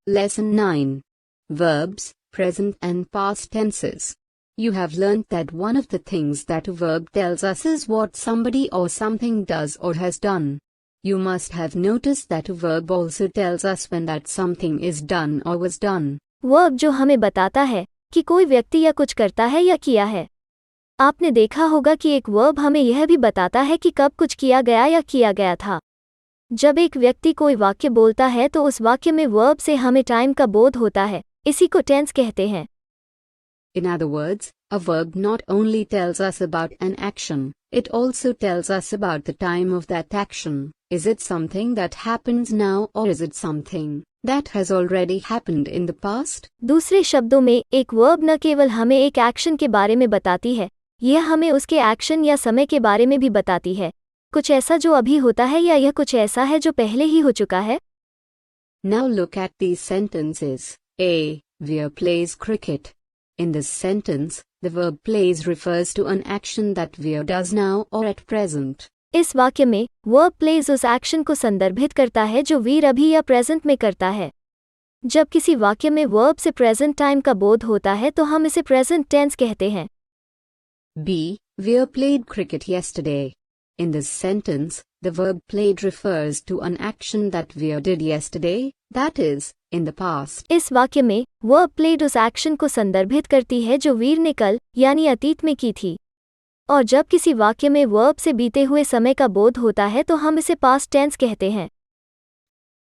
Lesson 9. Verbs, present and past tenses. You have learnt that one of the things that a verb tells us is what somebody or something does or has done. You must have noticed that a verb also tells us when that something is done or was done. Verb जो हमें बताता है कि कोई व्यक्ति या कुछ करता है या किया है। आपने देखा होगा कि एक वर्ब हमें यह भी बताता है कि कब कुछ किया गया या किया गया था। जब एक व्यक्ति कोई वाक्य बोलता है तो उस वाक्य में वर्ब से हमें टाइम का बोध होता है, इसी को टेंस कहते हैं। In other words, a verb not only tells us about an action, it also tells us about the time of that action. Is it something that happens now or is it something that has already happened in the past? दूसरे शब्दों में एक verb न केवल हमें एक action के बारे में बताती है, यह हमें उसके एक्शन या समय के बारे में भी बताती है। कुछ ऐसा जो अभी होता है या यह कुछ ऐसा है जो पहले ही हो चुका है। Now look at these sentences. A. Veer plays cricket. In this sentence, the verb plays refers to an action that Veer does now or at present. इस वाक्य में वर्ब प्लेज उस एक्शन को संदर्भित करता है जो वीर अभी या प्रेजेंट में करता है। जब किसी वाक्य में वर्ब से प्रेजेंट टाइम का बोध होता है तो हम इसे प्रेजेंट टेंस कहते हैं। B. Veer played cricket yesterday. In this sentence, the verb played refers to an action that Veer did yesterday, that is, in the past. इस वाक्य में वर्ब प्लेड उस एक्शन को संदर्भित करती है जो वीर ने कल यानी अतीत में की थी। और जब किसी वाक्य में वर्ब से बीते हुए समय का बोध होता है तो हम इसे पास्ट टेंस कहते हैं।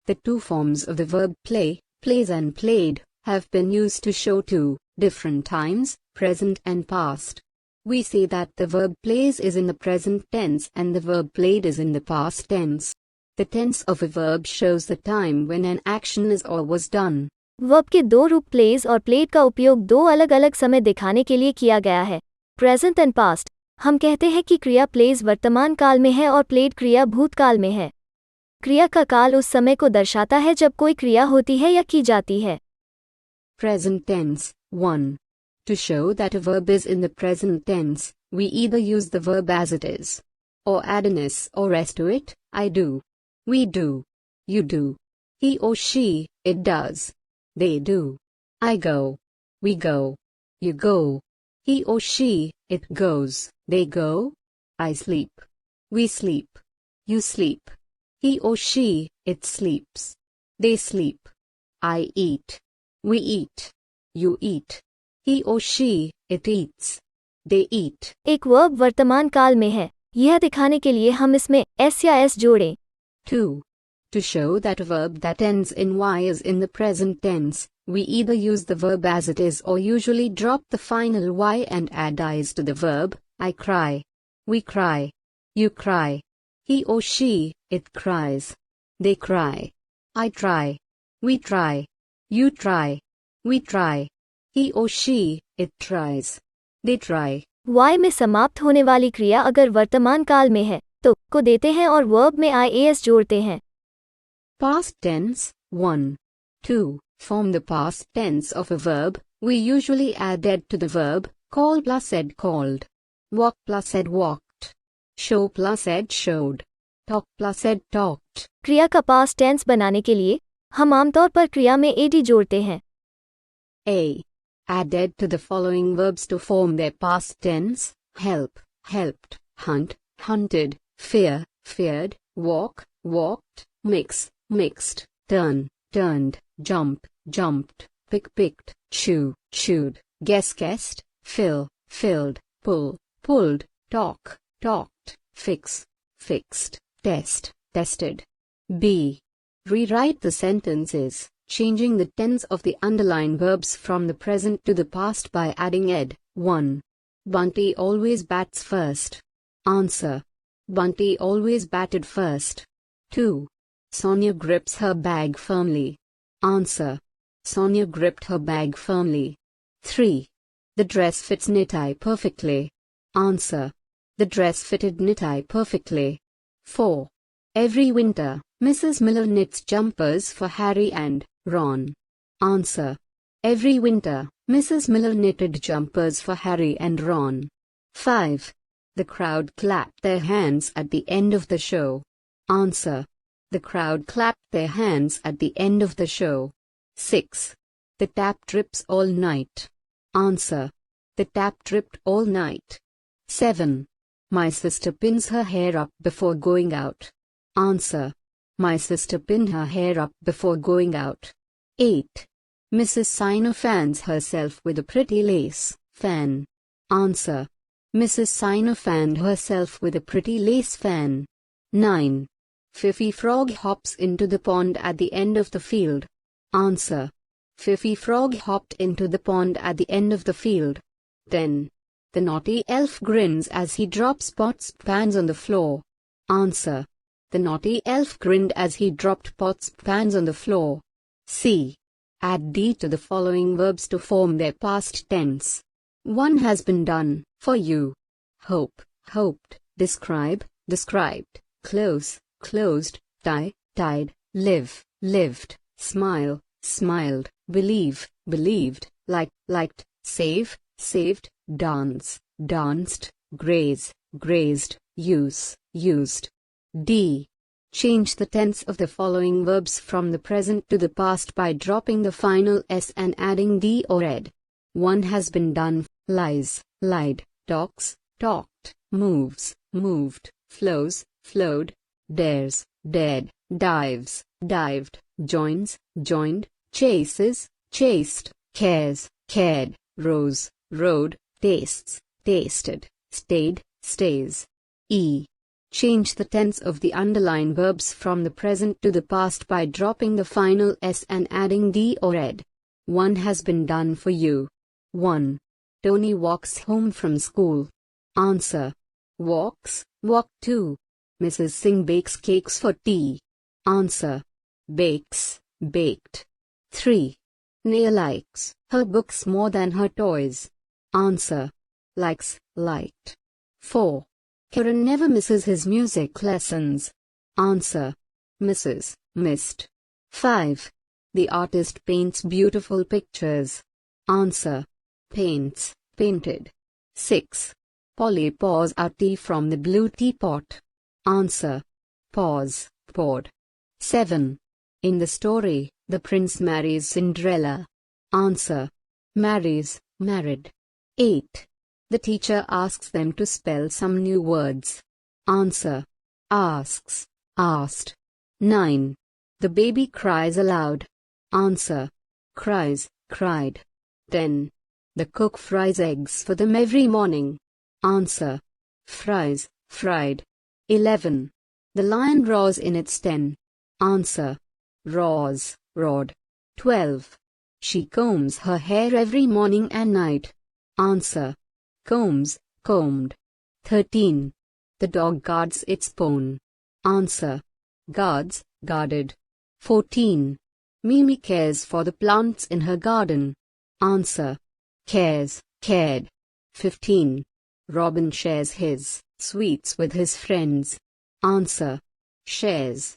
The two forms of the verb play, plays and played, have been used to show two different times, present and past. We say that the verb plays is in the present tense and the verb played is in the past tense. The tense of a verb shows the time when an action is or was done. Verb के दो रूप pledge और played का उपयोग दो अलग अलग समय दिखाने के लिए किया गया है, प्रेजेंट एंड पास्ट। हम कहते हैं कि क्रिया प्लेज वर्तमान काल में है और प्लेड क्रिया भूतकाल में है। क्रिया का काल उस समय को दर्शाता है जब कोई क्रिया होती है या की जाती है। Present tense 1. To show that a verb is in the present tense, we either use the verb as it is, or add an s or s to it. I do. We do. You do. He or she, it does. They do. I go. We go. You go. He or she, it goes. They go. I sleep. We sleep. You sleep. He or she, it sleeps. They sleep. I eat. We eat. You eat. He or she, it eats. They eat. एक verb वर्तमान काल में है, यह दिखाने के लिए हम इसमें s या s जोड़ें। 2. To show that a verb that ends in y is in the present tense, we either use the verb as it is or usually drop the final y and add is to the verb. I cry. We cry. You cry. He or she, it cries. They cry. I try. We try. You try. We try. He or she, it tries. They try. y में समाप्त होने वाली क्रिया अगर वर्तमान काल में है तो को देते हैं और वर्ब में ias जोड़ते हैं। Past tense 1. 2. Form the past tense of a verb. We usually add ed to the verb. Call plus ed called. Walk plus ed walked. Show plus ed showed. Talk plus ed talked. क्रिया का past tense बनाने के लिए हम आमतौर पर क्रिया में ed जोड़ते हैं। A. Add ed to the following verbs to form their past tense. Help, helped, hunt, hunted, fear, feared, walk, walked, mix, mixed, turn, turned, jump, jumped, pick, picked, chew, chewed, guess, guessed, fill, filled, pull, pulled, talk, talked, fix, fixed, test, tested. B. Rewrite the sentences, changing the tense of the underlying verbs from the present to the past by adding ed. 1. Bunty always bats first. Answer. Bunty always batted first. 2. Sonia grips her bag firmly. Answer. Sonia gripped her bag firmly. 3. The dress fits Nitai perfectly. Answer. The dress fitted Nitai perfectly. 4. Every winter, Mrs. Miller knits jumpers for Harry and Ron. Answer. Every winter, Mrs. Miller knitted jumpers for Harry and Ron. 5. The crowd clapped their hands at the end of the show. Answer. The crowd clapped their hands at the end of the show. 6. The tap drips all night. Answer. The tap dripped all night. 7. My sister pins her hair up before going out. Answer. My sister pinned her hair up before going out. 8. Mrs. Siner fans herself with a pretty lace fan. Answer. Mrs. Siner fanned herself with a pretty lace fan. 9. Fifi Frog hops into the pond at the end of the field. Answer. Fifi Frog hopped into the pond at the end of the field. 10. The naughty elf grins as he drops pots pans on the floor. Answer. The naughty elf grinned as he dropped pots pans on the floor. C. Add D to the following verbs to form their past tense. 1 has been done, for you. Hope, hoped, describe, described, close, closed, tie, tied, live, lived, smile, smiled, believe, believed, like, liked, save, saved, dance, danced, graze, grazed, use, used. D. Change the tense of the following verbs from the present to the past by dropping the final S and adding D or ed. 1 has been done, lies, lied, talks, talked, moves, moved, flows, flowed, dares, dared, dives, dived, joins, joined, chases, chased, cares, cared, rose, rode, tastes, tasted, stayed, stays. E. Change the tense of the underlined verbs from the present to the past by dropping the final S and adding D or ed. 1 has been done for you. 1. Tony walks home from school. Answer. Walks, walk 2. Mrs. Singh bakes cakes for tea. Answer. Bakes, baked. 3. Nia likes her books more than her toys. Answer. Likes, liked. 4. Kiran never misses his music lessons. Answer. Misses, missed. 5. The artist paints beautiful pictures. Answer. Paints, painted. 6. Polly pours out tea from the blue teapot. Answer. Pours, poured. 7. In the story, the prince marries Cinderella. Answer. Marries, married. 8. The teacher asks them to spell some new words. Answer. Asks, asked. 9. The baby cries aloud. Answer. Cries, cried. 10. The cook fries eggs for them every morning. Answer. Fries, fried. 11. The lion roars in its den. Answer. Roars, roared. 12. She combs her hair every morning and night. Answer. Combs, combed. 13. The dog guards its bone. Answer. Guards, guarded. 14. Mimi cares for the plants in her garden. Answer. Cares, cared. 15. Robin shares his sweets with his friends. Answer. Shares.